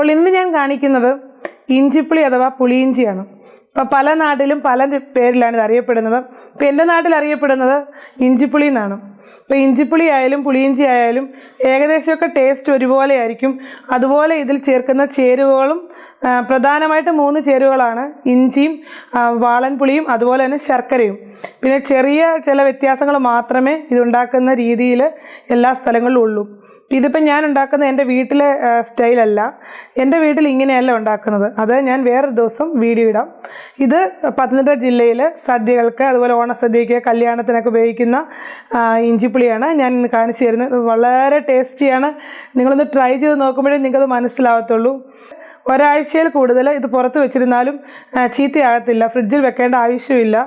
അപ്പോൾ ഇന്ന് ഞാൻ കാണിക്കുന്നത് ഇഞ്ചിപ്പുളി അഥവാ പുളിയിഞ്ചിയാണ്. അപ്പോൾ പല നാട്ടിലും പല പേരിലാണ് ഇത് അറിയപ്പെടുന്നത്. ഇപ്പോൾ എൻ്റെ നാട്ടിൽ അറിയപ്പെടുന്നത് ഇഞ്ചിപ്പുളി എന്നാണ്. ഇപ്പോൾ ഇഞ്ചിപ്പുളി ആയാലും പുളിയിഞ്ചി ആയാലും ഏകദേശമൊക്കെ ടേസ്റ്റ് ഒരുപോലെ ആയിരിക്കും. അതുപോലെ ഇതിൽ ചേർക്കുന്ന ചേരുവകളും പ്രധാനമായിട്ട് 3 ചേരുവകളാണ്: ഇഞ്ചിയും വാളൻപുളിയും അതുപോലെ തന്നെ ശർക്കരയും. പിന്നെ ചെറിയ ചില വ്യത്യാസങ്ങൾ മാത്രമേ ഇതുണ്ടാക്കുന്ന രീതിയിൽ എല്ലാ സ്ഥലങ്ങളിലും ഉള്ളൂ. ഇതിപ്പോൾ ഞാൻ ഉണ്ടാക്കുന്ന എൻ്റെ വീട്ടിലെ സ്റ്റൈലല്ല. എൻ്റെ വീട്ടിൽ ഇങ്ങനെയല്ല ഉണ്ടാക്കുന്നത്. അത് ഞാൻ വേറൊരു ദിവസം വീഡിയോ ഇടാം. ഇത് പത്തനംതിട്ട ജില്ലയിൽ സദ്യകൾക്ക് അതുപോലെ ഓണസദ്യയ്ക്ക് കല്യാണത്തിനൊക്കെ ഉപയോഗിക്കുന്ന ഇഞ്ചിപ്പുളിയാണ് ഞാൻ ഇന്ന് കാണിച്ചു തരുന്നത്. വളരെ ടേസ്റ്റിയാണ്. നിങ്ങളൊന്ന് ട്രൈ ചെയ്ത് നോക്കുമ്പോഴേ നിങ്ങൾക്കത് മനസ്സിലാവത്തുള്ളൂ. ഒരാഴ്ചയിൽ കൂടുതൽ ഇത് പുറത്ത് വെച്ചിരുന്നാലും ചീത്തയാകത്തില്ല. ഫ്രിഡ്ജിൽ വെക്കേണ്ട ആവശ്യമില്ല.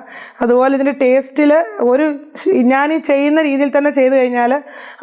അതുപോലെ ഇതിൻ്റെ ടേസ്റ്റിൽ ഞാൻ ഈ ചെയ്യുന്ന രീതിയിൽ തന്നെ ചെയ്തു കഴിഞ്ഞാൽ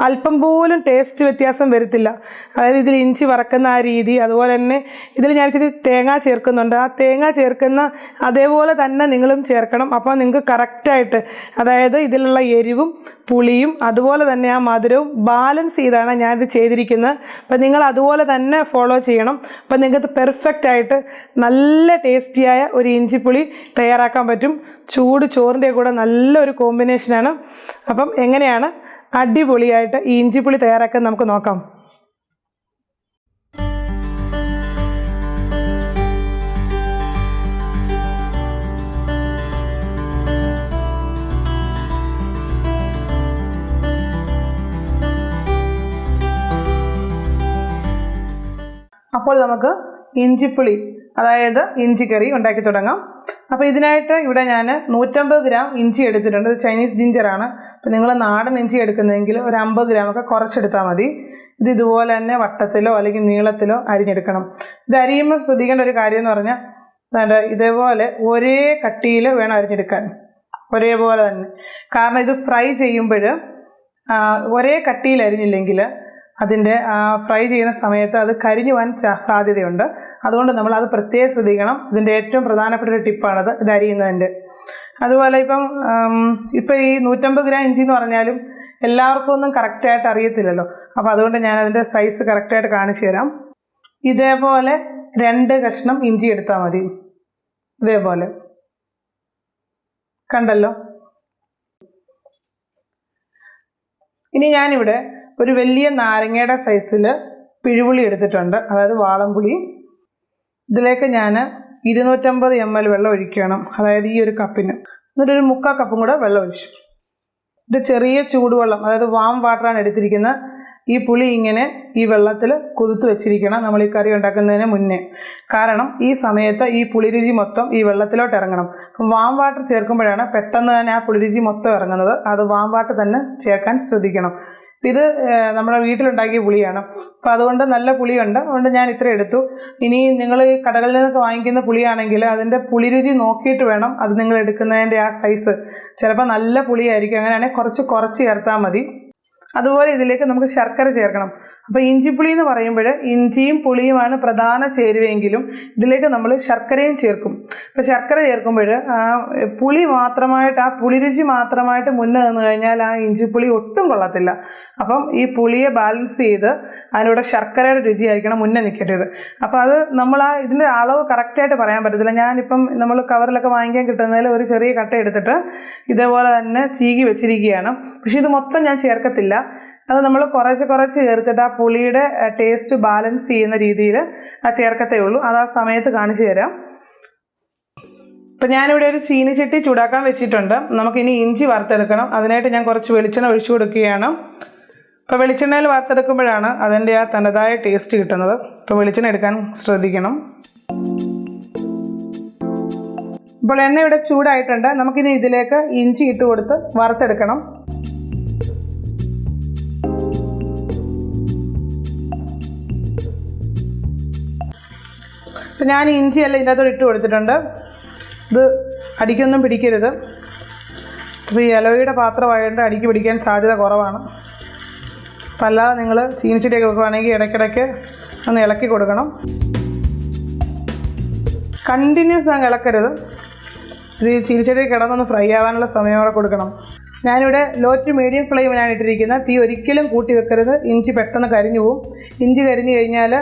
അല്പം പോലും ടേസ്റ്റ് വ്യത്യാസം വരത്തില്ല. അതായത് ഇതിൽ ഇഞ്ചി വറക്കുന്ന ആ രീതി, അതുപോലെ തന്നെ ഇതിൽ ഞാനിച്ചിരി തേങ്ങ ചേർക്കുന്നുണ്ട്. ആ തേങ്ങ ചേർക്കുന്ന അതേപോലെ തന്നെ നിങ്ങളും ചേർക്കണം. അപ്പോൾ നിങ്ങൾക്ക് കറക്റ്റായിട്ട്, അതായത് ഇതിലുള്ള എരിവും പുളിയും അതുപോലെ തന്നെ ആ മധുരവും ബാലൻസ് ചെയ്താണ് ഞാനിത് ചെയ്തിരിക്കുന്നത്. അപ്പോൾ നിങ്ങൾ അതുപോലെ തന്നെ ഫോളോ ചെയ്യണം. അപ്പോൾ നിങ്ങൾക്ക് പെർഫെക്റ്റ് ആയിട്ട് നല്ല ടേസ്റ്റിയായ ഒരു ഇഞ്ചിപ്പുളി തയ്യാറാക്കാൻ പറ്റും. ചൂട് ചോറിൻ്റെ കൂടെ നല്ലൊരു കോമ്പിനേഷനാണ്. അപ്പം എങ്ങനെയാണ് അടിപൊളിയായിട്ട് ഈ ഇഞ്ചിപ്പുളി തയ്യാറാക്കാൻ നമുക്ക് നോക്കാം. അപ്പോൾ നമുക്ക് ഇഞ്ചിപ്പുളി അതായത് ഇഞ്ചിക്കറി ഉണ്ടാക്കി തുടങ്ങാം. അപ്പോൾ ഇതിനായിട്ട് ഇവിടെ ഞാൻ 150 ഗ്രാം ഇഞ്ചി എടുത്തിട്ടുണ്ട്. ഇത് ചൈനീസ് ജിഞ്ചറാണ്. അപ്പോൾ നിങ്ങൾ നാടൻ ഇഞ്ചി എടുക്കുന്നതെങ്കിൽ ഒരു 50 ഗ്രാമൊക്കെ കുറച്ചെടുത്താൽ മതി. ഇത് ഇതുപോലെ തന്നെ വട്ടത്തിലോ അല്ലെങ്കിൽ നീളത്തിലോ അരിഞ്ഞെടുക്കണം. ഇത് അരിയുമ്പോൾ ശ്രദ്ധിക്കേണ്ട ഒരു കാര്യം എന്ന് പറഞ്ഞാൽ ഇതേപോലെ ഒരേ കട്ടിയിൽ വേണം അരിഞ്ഞെടുക്കാൻ, ഒരേപോലെ തന്നെ. കാരണം ഇത് ഫ്രൈ ചെയ്യുമ്പോൾ ഒരേ കട്ടിയിൽ അരിഞ്ഞില്ലെങ്കിൽ അതിൻ്റെ ഫ്രൈ ചെയ്യുന്ന സമയത്ത് അത് കരിഞ്ഞു പോകാൻ സാധ്യതയുണ്ട്. അതുകൊണ്ട് നമ്മൾ അത് പ്രത്യേകം ശ്രദ്ധിക്കണം. ഇതിൻ്റെ ഏറ്റവും പ്രധാനപ്പെട്ട ഒരു ടിപ്പാണത്, ഇത് അരിയുന്നതിൻ്റെ. അതുപോലെ ഇപ്പം ഈ 150 ഗ്രാം ഇഞ്ചി എന്ന് പറഞ്ഞാലും എല്ലാവർക്കും ഒന്നും കറക്റ്റായിട്ട് അറിയത്തില്ലല്ലോ. അപ്പോൾ അതുകൊണ്ട് ഞാനതിൻ്റെ സൈസ് കറക്റ്റായിട്ട് കാണിച്ചു തരാം. ഇതേപോലെ 2 കഷ്ണം ഇഞ്ചി എടുത്താൽ മതി. ഇതേപോലെ കണ്ടല്ലോ. ഇനി ഞാനിവിടെ ഒരു വലിയ നാരങ്ങയുടെ സൈസിൽ പിഴുപുളി എടുത്തിട്ടുണ്ട്, അതായത് വാളൻപുളി. ഇതിലേക്ക് ഞാൻ 250 ml വെള്ളം ഒഴിക്കണം, അതായത് ഈ ഒരു കപ്പിന്. എന്നിട്ടൊരു 3/4 കപ്പും കൂടെ വെള്ളം ഒഴിച്ചു. ഇത് ചെറിയ ചൂടുവെള്ളം, അതായത് വാം വാട്ടറാണ് എടുത്തിരിക്കുന്നത്. ഈ പുളി ഇങ്ങനെ ഈ വെള്ളത്തിൽ കുതിർത്ത് വെച്ചിരിക്കണം നമ്മൾ ഈ കറി ഉണ്ടാക്കുന്നതിന് മുന്നേ. കാരണം ഈ സമയത്ത് ഈ പുളിരുചി മൊത്തം ഈ വെള്ളത്തിലോട്ട് ഇറങ്ങണം. അപ്പം വാം വാട്ടർ ചേർക്കുമ്പോഴാണ് പെട്ടെന്ന് തന്നെ ആ പുളിരുചി മൊത്തം ഇറങ്ങുന്നത്. അത് വാം വാട്ടർ തന്നെ ചേർക്കാൻ ശ്രദ്ധിക്കണം. ഇത് നമ്മുടെ വീട്ടിലുണ്ടാക്കിയ പുളിയാണ്. അപ്പോൾ അതുകൊണ്ട് നല്ല പുളിയുണ്ട്. അതുകൊണ്ട് ഞാൻ ഇത്ര എടുത്തു. ഇനി നിങ്ങൾ ഈ കടകളിൽ നിന്നൊക്കെ വാങ്ങിക്കുന്ന പുളിയാണെങ്കിൽ അതിൻ്റെ പുളിരുചി നോക്കിയിട്ട് വേണം അത് നിങ്ങൾ എടുക്കുന്നതിൻ്റെ ആ സൈസ്. ചിലപ്പോൾ നല്ല പുളിയായിരിക്കും. അങ്ങനെയാണെങ്കിൽ കുറച്ച് ചേർത്താൽ മതി. അതുപോലെ ഇതിലേക്ക് നമുക്ക് ശർക്കര ചേർക്കണം. അപ്പോൾ ഇഞ്ചിപ്പുളി എന്ന് പറയുമ്പോൾ ഇഞ്ചിയും പുളിയുമാണ് പ്രധാന ചേരുവയെങ്കിലും ഇതിലേക്ക് നമ്മൾ ശർക്കരയും ചേർക്കും. അപ്പോൾ ശർക്കര ചേർക്കുമ്പോൾ പുളി മാത്രമായിട്ട്, ആ പുളിരുചി മാത്രമായിട്ട് മുന്നേ നിന്ന് കഴിഞ്ഞാൽ ആ ഇഞ്ചിപ്പുളി ഒട്ടും കൊള്ളത്തില്ല. അപ്പം ഈ പുളിയെ ബാലൻസ് ചെയ്ത് അതിലൂടെ ശർക്കരയുടെ രുചിയായിരിക്കണം മുന്നേ നിൽക്കേണ്ടത്. അപ്പോൾ അത് നമ്മൾ ഇതിൻ്റെ അളവ് കറക്റ്റായിട്ട് പറയാൻ പറ്റത്തില്ല. ഞാനിപ്പം നമ്മൾ കവറിലൊക്കെ വാങ്ങിക്കാൻ കിട്ടുന്നതിൽ ഒരു ചെറിയ കട്ട എടുത്തിട്ട് ഇതേപോലെ തന്നെ ചീകി വെച്ചിരിക്കുകയാണ്. പക്ഷേ ഇത് മൊത്തം ഞാൻ ചേർക്കത്തില്ല. അത് നമ്മൾ കുറച്ച് ചേർത്തിട്ട് ആ പുളിയുടെ ടേസ്റ്റ് ബാലൻസ് ചെയ്യുന്ന രീതിയിൽ ചേർക്കത്തേ ഉള്ളൂ. അത് ആ സമയത്ത് കാണിച്ചു തരാം. ഇപ്പം ഞാനിവിടെ ഒരു ചീനിച്ചട്ടി ചൂടാക്കാൻ വെച്ചിട്ടുണ്ട്. നമുക്കിനി ഇഞ്ചി വറുത്തെടുക്കണം. അതിനായിട്ട് ഞാൻ കുറച്ച് വെളിച്ചെണ്ണ ഒഴിച്ചു കൊടുക്കുകയാണ്. അപ്പോൾ വെളിച്ചെണ്ണയിൽ വറുത്തെടുക്കുമ്പോഴാണ് അതിൻ്റെ ആ തനതായ ടേസ്റ്റ് കിട്ടുന്നത്. അപ്പോൾ വെളിച്ചെണ്ണ എടുക്കാൻ ശ്രദ്ധിക്കണം. ഇപ്പോൾ എണ്ണ ഇവിടെ ചൂടായിട്ടുണ്ട്. നമുക്കിനി ഇതിലേക്ക് ഇഞ്ചി ഇട്ട് കൊടുത്ത് വറുത്തെടുക്കണം. അപ്പോൾ ഞാൻ ഇഞ്ചിയെല്ലാം ഇതിനകത്തോട് ഇട്ട് കൊടുത്തിട്ടുണ്ട്. ഇത് അടിക്കൊന്നും പിടിക്കരുത്. അപ്പോൾ ഈ ഇലവയുടെ പാത്രമായതുകൊണ്ട് അടിക്ക് പിടിക്കാൻ സാധ്യത കുറവാണ്. അപ്പോൾ അല്ലാതെ നിങ്ങൾ ചീനിച്ചട്ടിയൊക്കെ വെക്കുകയാണെങ്കിൽ ഇടയ്ക്കിടയ്ക്ക് ഒന്ന് ഇളക്കി കൊടുക്കണം. കണ്ടിന്യൂസ് അങ്ങ് ഇളക്കരുത്. ഇത് ചീനിച്ചട്ടി കിടന്നൊന്ന് ഫ്രൈ ആവാനുള്ള സമയമോടെ കൊടുക്കണം. ഞാനിവിടെ ലോ ടു മീഡിയം ഫ്ലെയിമിനാണ് ഇട്ടിരിക്കുന്നത്. തീ ഒരിക്കലും കൂട്ടി വെക്കരുത്. ഇഞ്ചി പെട്ടെന്ന് കരിഞ്ഞു പോവും. ഇഞ്ചി കരിഞ്ഞു കഴിഞ്ഞാൽ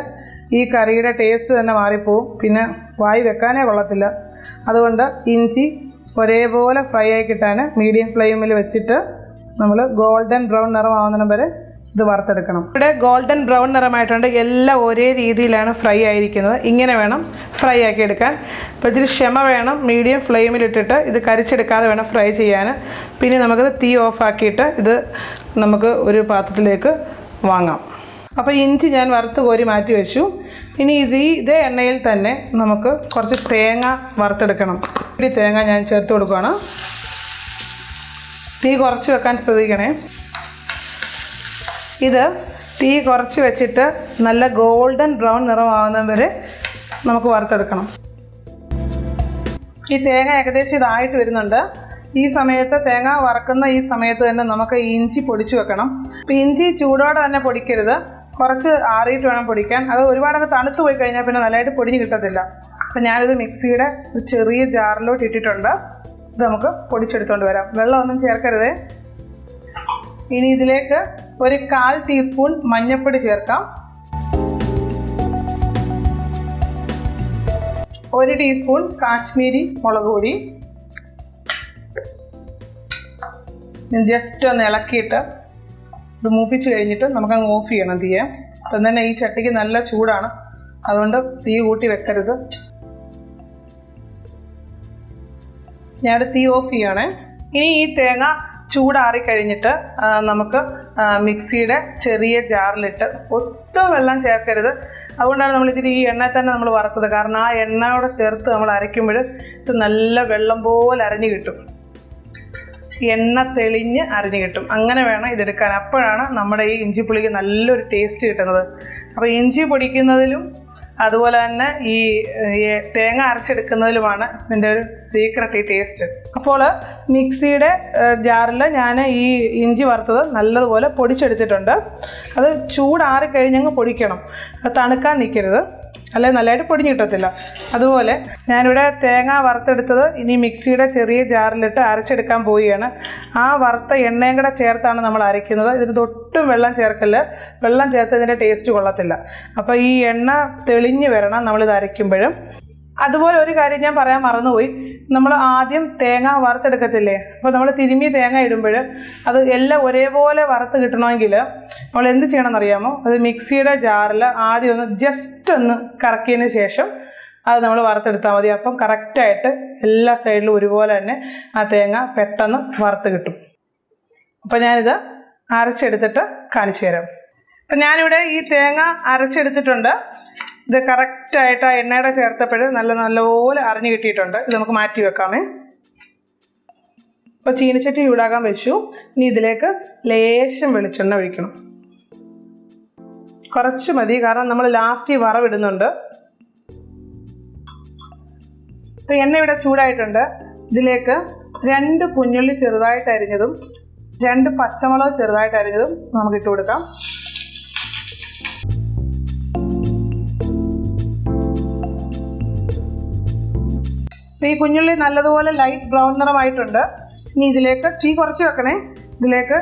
ഈ കറിയുടെ ടേസ്റ്റ് തന്നെ മാറിപ്പോവും, പിന്നെ വായി വെക്കാനേ കൊള്ളത്തില്ല. അതുകൊണ്ട് ഇഞ്ചി ഒരേപോലെ ഫ്രൈ ആയി കിട്ടാൻ മീഡിയം ഫ്ലെയിമിൽ വെച്ചിട്ട് നമ്മൾ ഗോൾഡൻ ബ്രൗൺ നിറമാവുന്നതിന് വരെ ഇത് വറുത്തെടുക്കണം. ഇവിടെ ഗോൾഡൻ ബ്രൗൺ നിറമായിട്ടുണ്ട്. എല്ലാം ഒരേ രീതിയിലാണ് ഫ്രൈ ആയിരിക്കുന്നത്. ഇങ്ങനെ വേണം ഫ്രൈ ആക്കി എടുക്കാൻ. അപ്പോൾ ഇതിൽ ക്ഷമ വേണം. മീഡിയം ഫ്ലെയിമിലിട്ടിട്ട് ഇത് കരിച്ചെടുക്കാതെ വേണം ഫ്രൈ ചെയ്യാൻ. പിന്നെ നമുക്കത് തീ ഓഫാക്കിയിട്ട് ഇത് നമുക്ക് ഒരു പാത്രത്തിലേക്ക് വാങ്ങാം. അപ്പോൾ ഇഞ്ചി ഞാൻ വറുത്ത് കോരി മാറ്റി വെച്ചു. ഇനി ഇതേ എണ്ണയിൽ തന്നെ നമുക്ക് കുറച്ച് തേങ്ങ വറുത്തെടുക്കണം. ഈ തേങ്ങ ഞാൻ ചേർത്ത് കൊടുക്കുകയാണ്. തീ കുറച്ച് വെക്കാൻ ശ്രദ്ധിക്കണേ. ഇത് തീ കുറച്ച് വെച്ചിട്ട് നല്ല ഗോൾഡൻ ബ്രൗൺ നിറമാവുന്ന വരെ നമുക്ക് വറുത്തെടുക്കണം. ഈ തേങ്ങ ഏകദേശം ഇതായിട്ട് വരുന്നുണ്ട്. ഈ സമയത്ത് തേങ്ങ വറക്കുന്ന ഈ സമയത്ത് തന്നെ നമുക്ക് ഇഞ്ചി പൊടിച്ച് വെക്കണം. അപ്പോൾ ഇഞ്ചി ചൂടോടെ തന്നെ പൊടിക്കരുത്, കുറച്ച് ആറിയിട്ട് വേണം പൊടിക്കാൻ. അത് ഒരുപാടൊക്കെ തണുത്ത് പോയി കഴിഞ്ഞാൽ പിന്നെ നല്ലതായിട്ട് പൊടിഞ്ഞ് കിട്ടത്തില്ല. അപ്പോൾ ഞാനിത് മിക്സിയുടെ ഒരു ചെറിയ ജാറിലോട്ട് ഇട്ടിട്ടുണ്ട്. ഇത് നമുക്ക് പൊടിച്ചെടുത്തുകൊണ്ട് വരാം. വെള്ളമൊന്നും ചേർക്കരുതേ. ഇനി ഇതിലേക്ക് ഒരു 1/4 ടീസ്പൂൺ മഞ്ഞൾപ്പൊടി ചേർക്കാം. 1 ടീസ്പൂൺ കാശ്മീരി മുളക് പൊടി. ജസ്റ്റ് ഒന്ന് ഇളക്കിയിട്ട് ഇത് മൂപ്പിച്ച് കഴിഞ്ഞിട്ട് നമുക്കങ്ങ് ഓഫ് ചെയ്യണം തീയെ. അപ്പം തന്നെ ഈ ചട്ടിക്ക് നല്ല ചൂടാണ്, അതുകൊണ്ട് തീ കൂട്ടി വെക്കരുത്. ഞാൻ തീ ഓഫ് ചെയ്യണേ. ഇനി ഈ തേങ്ങ ചൂടാറിക്കഴിഞ്ഞിട്ട് നമുക്ക് മിക്സിയുടെ ചെറിയ ജാറിലിട്ട് ഒട്ടും വെള്ളം ചേർക്കരുത്. അതുകൊണ്ടാണ് നമ്മളിതിൽ ഈ എണ്ണ തന്നെ നമ്മൾ വറുത്തത്. കാരണം ആ എണ്ണയോടെ ചേർത്ത് നമ്മൾ അരയ്ക്കുമ്പോൾ ഇത് നല്ല വെള്ളം പോലെ അരഞ്ഞു കിട്ടും. എണ്ണ തെളിഞ്ഞ് അരിഞ്ഞ് കിട്ടും. അങ്ങനെ വേണം ഇതെടുക്കാൻ. അപ്പോഴാണ് നമ്മുടെ ഈ ഇഞ്ചിപ്പുളിക്ക് നല്ലൊരു ടേസ്റ്റ് കിട്ടുന്നത്. അപ്പോൾ ഇഞ്ചി പൊടിക്കുന്നതിലും അതുപോലെ തന്നെ ഈ തേങ്ങ അരച്ചെടുക്കുന്നതിലുമാണ് ഇതിൻ്റെ ഒരു സീക്രട്ട് ഈ ടേസ്റ്റ്. അപ്പോൾ മിക്സിയുടെ ജാറിൽ ഞാൻ ഈ ഇഞ്ചി വറുത്തത് നല്ലതുപോലെ പൊടിച്ചെടുത്തിട്ടുണ്ട്. അത് ചൂടാറിക്കഴിഞ്ഞങ്ങ് പൊടിക്കണം, തണുക്കാൻ നിൽക്കരുത്, അല്ലെങ്കിൽ നല്ലതായിട്ട് പൊടിഞ്ഞ് കിട്ടത്തില്ല. അതുപോലെ ഞാനിവിടെ തേങ്ങ വറുത്തെടുത്തത് ഇനി മിക്സിയുടെ ചെറിയ ജാറിലിട്ട് അരച്ചെടുക്കാൻ പോവുകയാണ്. ആ വറുത്ത എണ്ണയും കൂടെ ചേർത്താണ് നമ്മൾ അരയ്ക്കുന്നത്. ഇതിന് ഒട്ടും വെള്ളം ചേർക്കല്ല. വെള്ളം ചേർത്ത് ഇതിൻ്റെ ടേസ്റ്റ് കൊള്ളത്തില്ല. അപ്പോൾ ഈ എണ്ണ തെളിഞ്ഞ് വരണം നമ്മളിത് അരയ്ക്കുമ്പോഴും. അതുപോലെ ഒരു കാര്യം ഞാൻ പറയാൻ മറന്നുപോയി. നമ്മൾ ആദ്യം തേങ്ങ വറുത്തെടുക്കത്തില്ലേ, അപ്പോൾ നമ്മൾ തിരുമ്മി തേങ്ങ ഇടുമ്പോൾ അത് എല്ലാം ഒരേപോലെ വറുത്ത് കിട്ടണമെങ്കിൽ നമ്മൾ എന്ത് ചെയ്യണമെന്നറിയാമോ? അത് മിക്സിയുടെ ജാറിൽ ആദ്യം ഒന്ന് ജസ്റ്റ് ഒന്ന് കറക്കിയതിന് ശേഷം അത് നമ്മൾ വറുത്തെടുത്താൽ മതി. അപ്പം കറക്റ്റായിട്ട് എല്ലാ സൈഡിലും ഒരുപോലെ തന്നെ ആ തേങ്ങ പെട്ടെന്ന് വറുത്ത് കിട്ടും. അപ്പോൾ ഞാനിത് അരച്ചെടുത്തിട്ട് കാണിച്ചു തരാം. അപ്പം ഞാനിവിടെ ഈ തേങ്ങ അരച്ചെടുത്തിട്ടുണ്ട്. ഇത് കറക്റ്റായിട്ട് ആ എണ്ണയുടെ ചേർത്തപ്പോൾ നല്ലപോലെ അരഞ്ഞു കിട്ടിയിട്ടുണ്ട്. ഇത് നമുക്ക് മാറ്റി വെക്കാമേ. അപ്പോൾ ചീനിച്ചട്ടി ചൂടാക്കാൻ വെച്ചു. ഇനി ഇതിലേക്ക് ലേശം വെളിച്ചെണ്ണ ഒഴിക്കണം. കുറച്ച് മതി, കാരണം നമ്മൾ ലാസ്റ്റ് ഈ വറവിടുന്നുണ്ട്. അപ്പോൾ എണ്ണ ഇവിടെ ചൂടായിട്ടുണ്ട്. ഇതിലേക്ക് 2 കുഞ്ഞുള്ളി ചെറുതായിട്ട് അരിഞ്ഞതും 2 പച്ചമുളക് ചെറുതായിട്ട് അരിഞ്ഞതും നമുക്ക് ഇട്ട് കൊടുക്കാം. ഈ കുഞ്ഞുള്ളി നല്ലതുപോലെ ലൈറ്റ് ബ്രൗൺ നിറമായിട്ടുണ്ട്. ഇനി ഇതിലേക്ക് തീ കുറച്ച് വെക്കണേ. ഇതിലേക്ക്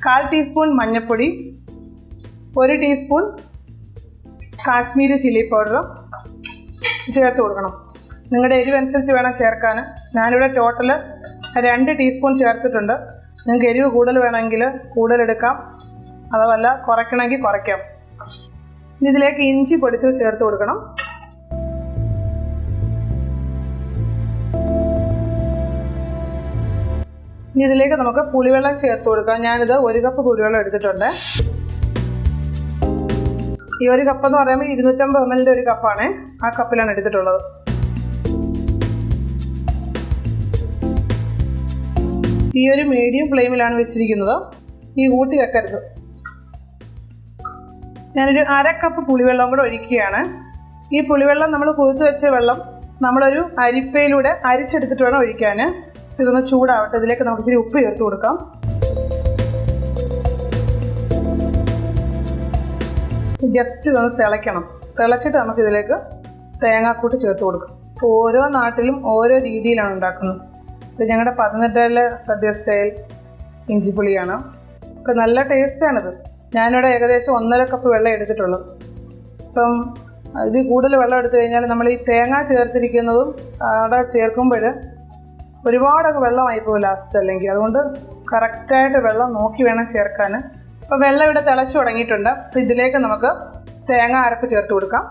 1/4 ടീസ്പൂൺ മഞ്ഞൾപ്പൊടി, 1 ടീസ്പൂൺ കാശ്മീരി ചില്ലി പൗഡറും ചേർത്ത് കൊടുക്കണം. നിങ്ങളുടെ എരിവനുസരിച്ച് വേണം ചേർക്കാൻ. ഞാനിവിടെ ടോട്ടൽ 2 ടീസ്പൂൺ ചേർത്തിട്ടുണ്ട്. നിങ്ങൾക്ക് എരിവ് കൂടുതൽ വേണമെങ്കിൽ കൂടുതലെടുക്കാം, അതുമല്ല കുറയ്ക്കണമെങ്കിൽ കുറയ്ക്കാം. ഇതിലേക്ക് ഇഞ്ചി പൊടിച്ചത് ചേർത്ത് കൊടുക്കണം. ഇനി ഇതിലേക്ക് നമുക്ക് പുളിവെള്ളം ചേർത്ത് കൊടുക്കാം. ഞാനിത് 1 കപ്പ് പുളിവെള്ളം എടുത്തിട്ടുണ്ട്. ഈ 1 കപ്പ് എന്ന് പറയുമ്പോൾ 250 ml ഒരു കപ്പാണ്. ആ കപ്പിലാണ് എടുത്തിട്ടുള്ളത്. ഈ ഒരു മീഡിയം ഫ്ലെയിമിലാണ് വെച്ചിരിക്കുന്നത്. ഈ കൂട്ടി വെക്കരുത്. ഞാനൊരു 1/2 കപ്പ് പുളിവെള്ളം കൂടെ ഒഴിക്കുകയാണ്. ഈ പുളിവെള്ളം നമ്മൾ കുതിർത്ത് വെച്ച വെള്ളം നമ്മളൊരു അരിപ്പയിലൂടെ അരിച്ചെടുത്തിട്ട് വേണം ഒഴിക്കാൻ. ഇതൊന്ന് ചൂടാവട്ടെ. ഇതിലേക്ക് നമുക്ക് ഇച്ചിരി ഉപ്പ് ചേർത്ത് കൊടുക്കാം. ജസ്റ്റ് ഇതൊന്ന് തിളയ്ക്കണം. തിളച്ചിട്ട് നമുക്കിതിലേക്ക് തേങ്ങാക്കൂട്ട് ചേർത്ത് കൊടുക്കാം. ഇപ്പോൾ ഓരോ നാട്ടിലും ഓരോ രീതിയിലാണ് ഉണ്ടാക്കുന്നത്. ഇത് ഞങ്ങളുടെ പത്തനംതിട്ടയിലെ സദ്യ സ്റ്റൈൽ ഇഞ്ചിപ്പുളിയാണ്. ഇപ്പോൾ നല്ല ടേസ്റ്റാണിത്. ഞാനിവിടെ ഏകദേശം 1.5 കപ്പ് വെള്ളം എടുത്തിട്ടുള്ളൂ. ഇപ്പം ഇത് കൂടുതൽ വെള്ളം എടുത്തു കഴിഞ്ഞാൽ നമ്മൾ ഈ തേങ്ങ ചേർത്തിരിക്കുന്നതും അവിടെ ചേർക്കുമ്പോൾ ഒരുപാടൊക്കെ വെള്ളമായി പോകും ലാസ്റ്റ് അല്ലെങ്കിൽ. അതുകൊണ്ട് കറക്റ്റായിട്ട് വെള്ളം നോക്കി വേണം ചേർക്കാൻ. അപ്പോൾ വെള്ളം ഇവിടെ തിളച്ചു തുടങ്ങിയിട്ടുണ്ട്. അപ്പോൾ ഇതിലേക്ക് നമുക്ക് തേങ്ങ അരപ്പ് ചേർത്ത് കൊടുക്കാം.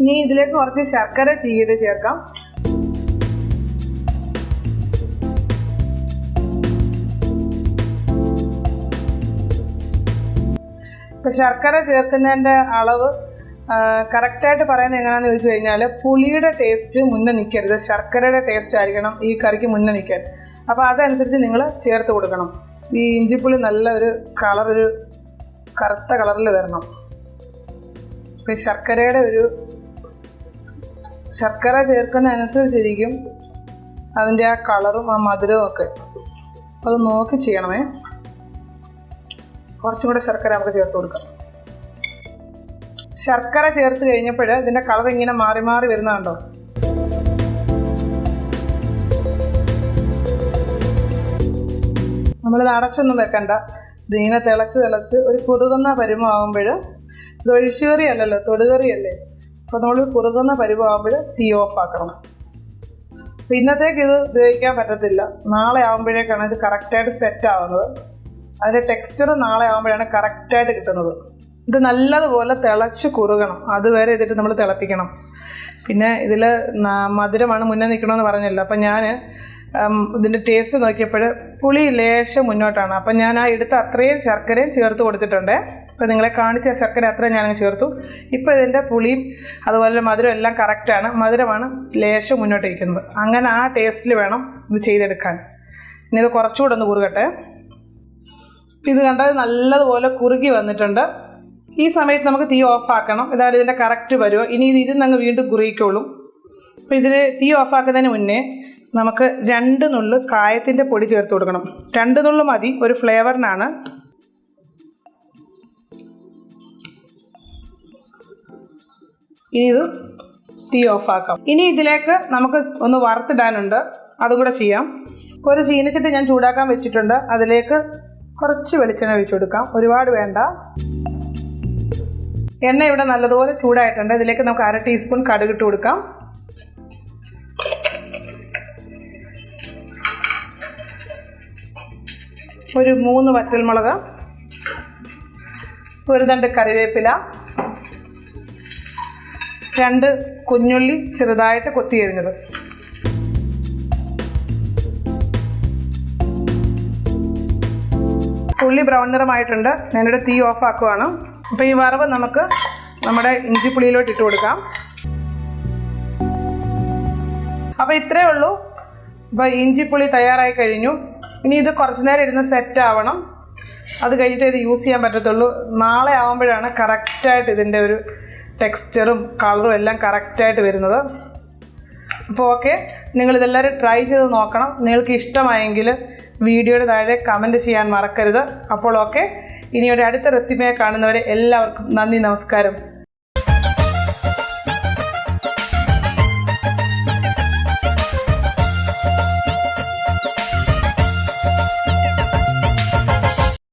ഇനി ഇതിലേക്ക് കുറച്ച് ശർക്കര ചീയത് ചേർക്കാം. ഇപ്പം ശർക്കര ചേർക്കുന്നതിൻ്റെ അളവ് കറക്റ്റായിട്ട് പറയുന്നത് എങ്ങനെയാണെന്ന് ചോദിച്ചു കഴിഞ്ഞാൽ പുളിയുടെ ടേസ്റ്റ് മുന്നേ നിൽക്കരുത്, ശർക്കരയുടെ ടേസ്റ്റ് ആയിരിക്കണം ഈ കറിക്ക് മുന്നേ നിൽക്കാൻ. അപ്പോൾ അതനുസരിച്ച് നിങ്ങൾ ചേർത്ത് കൊടുക്കണം. ഈ ഇഞ്ചിപ്പുളി നല്ല ഒരു കറുത്ത കളറിൽ വരണം. ഇപ്പം ശർക്കര ചേർക്കുന്നതനുസരിച്ചിരിക്കും അതിൻ്റെ ആ കളറും ആ മധുരവും ഒക്കെ. അത് നോക്കി ചെയ്യണമേ. കുറച്ചും കൂടെ ശർക്കര നമുക്ക് ചേർത്ത് കൊടുക്കാം. ശർക്കര ചേർത്ത് കഴിഞ്ഞപ്പോൾ ഇതിൻ്റെ കളർ ഇങ്ങനെ മാറി മാറി വരുന്നതുണ്ടോ? നമ്മളിത് അടച്ചൊന്നും വെക്കണ്ട. ഇതിങ്ങനെ തിളച്ച് ഒരു കുറുകുന്ന പരുവമാകുമ്പോൾ, ഇത് ഒഴിച്ചുകറി അല്ലല്ലോ, തൊടുകറിയല്ലേ. അപ്പോൾ നമ്മൾ കുറുകുന്ന പരുവമാകുമ്പോൾ തീ ഓഫ് ആക്കണം. അപ്പോൾ ഇന്നത്തേക്ക് ഇത് ഉപയോഗിക്കാൻ പറ്റത്തില്ല. നാളെ ആകുമ്പോഴേക്കാണ് ഇത് കറക്റ്റായിട്ട് സെറ്റ് ആവുന്നത്. അതിൻ്റെ ടെക്സ്ചർ നാളെ ആകുമ്പോഴാണ് കറക്റ്റായിട്ട് കിട്ടുന്നത്. ഇത് നല്ലതുപോലെ തിളച്ച് കുറുകണം. അതുവരെ ഇതിട്ട് നമ്മൾ തിളപ്പിക്കണം. പിന്നെ ഇതിൽ മധുരമാണ് മുന്നേ നിൽക്കണമെന്ന് പറഞ്ഞല്ലോ. അപ്പം ഞാൻ ഇതിൻ്റെ ടേസ്റ്റ് നോക്കിയപ്പോൾ പുളി ലേശം മുന്നോട്ടാണ്. അപ്പം ഞാൻ ആ എടുത്ത അത്രയും ശർക്കരയും ചേർത്ത് കൊടുത്തിട്ടുണ്ട്. അപ്പോൾ നിങ്ങളെ കാണിച്ച ശർക്കര അത്രയും ഞാനങ്ങ് ചേർത്തു. ഇപ്പോൾ ഇതിൻ്റെ പുളിയും അതുപോലെ മധുരം എല്ലാം കറക്റ്റാണ്. മധുരമാണ് ലേശം മുന്നോട്ട് ഇരിക്കുന്നത്. അങ്ങനെ ആ ടേസ്റ്റിൽ വേണം ഇത് ചെയ്തെടുക്കാൻ. ഇനി ഇത് കുറച്ചുകൂടെ ഒന്ന് കുറുകട്ടെ. ഇത് കണ്ടാൽ നല്ലതുപോലെ കുറുകി വന്നിട്ടുണ്ട്. ഈ സമയത്ത് നമുക്ക് തീ ഓഫാക്കണം. ഇതാണ് ഇതിൻ്റെ കറക്റ്റ് പരുവം. ഇനി ഇത് ഇരുന്നങ്ങ് വീണ്ടും കുറുകിക്കോളും. അപ്പോൾ ഇതിൽ തീ ഓഫാക്കുന്നതിന് മുന്നേ നമുക്ക് 2 നുള്ള് കായത്തിൻ്റെ പൊടി ചേർത്ത് കൊടുക്കണം. 2 നുള്ള് മതി ഒരു ഫ്ലേവറിനാണ്. ഇനി ഇത് തീ ഓഫാക്കാം. ഇനി ഇതിലേക്ക് നമുക്ക് ഒന്ന് വറുത്തിടാനുണ്ട്. അതും കൂടെ ചെയ്യാം. ഒരു ചീനച്ചട്ടി ഞാൻ ചൂടാക്കാൻ വെച്ചിട്ടുണ്ട്. അതിലേക്ക് കുറച്ച് വെളിച്ചെണ്ണ ഒഴിച്ചു കൊടുക്കാം. ഒരുപാട് വേണ്ട. എണ്ണ ഇവിടെ നല്ലതുപോലെ ചൂടായിട്ടുണ്ട്. ഇതിലേക്ക് നമുക്ക് 1/2 ടീസ്പൂൺ കടുക് ഇട്ട് കൊടുക്കാം. ഒരു 3 വറ്റൽമുളക്, ഒരു തണ്ട് കറിവേപ്പില, 2 കുഞ്ഞുള്ളി ചെറുതായിട്ട് കൊത്തി എരിഞ്ഞത്. ഉള്ളി ബ്രൗൺ നിറമായിട്ടുണ്ട്. ഞാനിവിടെ തീ ഓഫ് ആക്കുവാണ്. അപ്പോൾ ഈ വറവ് നമുക്ക് നമ്മുടെ ഇഞ്ചിപ്പുളിയിലോട്ട് ഇട്ട് കൊടുക്കാം. അപ്പോൾ ഇത്രയേ ഉള്ളൂ. അപ്പോൾ ഇഞ്ചിപ്പുളി തയ്യാറായി കഴിഞ്ഞു. ഇനി ഇത് കുറച്ച് നേരം ഇരുന്ന് സെറ്റ് ആവണം. അത് കഴിഞ്ഞിട്ട് ഇത് യൂസ് ചെയ്യാൻ പറ്റത്തുള്ളൂ. നാളെ ആകുമ്പോഴാണ് കറക്റ്റായിട്ട് ഇതിൻ്റെ ഒരു ടെക്സ്ചറും കളറും എല്ലാം കറക്റ്റായിട്ട് വരുന്നത്. അപ്പോൾ ഓക്കെ, നിങ്ങളിതെല്ലാവരും ട്രൈ ചെയ്ത് നോക്കണം. നിങ്ങൾക്ക് ഇഷ്ടമായെങ്കിൽ വീഡിയോയുടെ താഴെ കമൻറ്റ് ചെയ്യാൻ മറക്കരുത്. അപ്പോൾ ഓക്കെ, ഇനി ഒരു അടുത്ത റെസിപ്പിയെ കാണുന്നവരെ എല്ലാവർക്കും നന്ദി, നമസ്കാരം.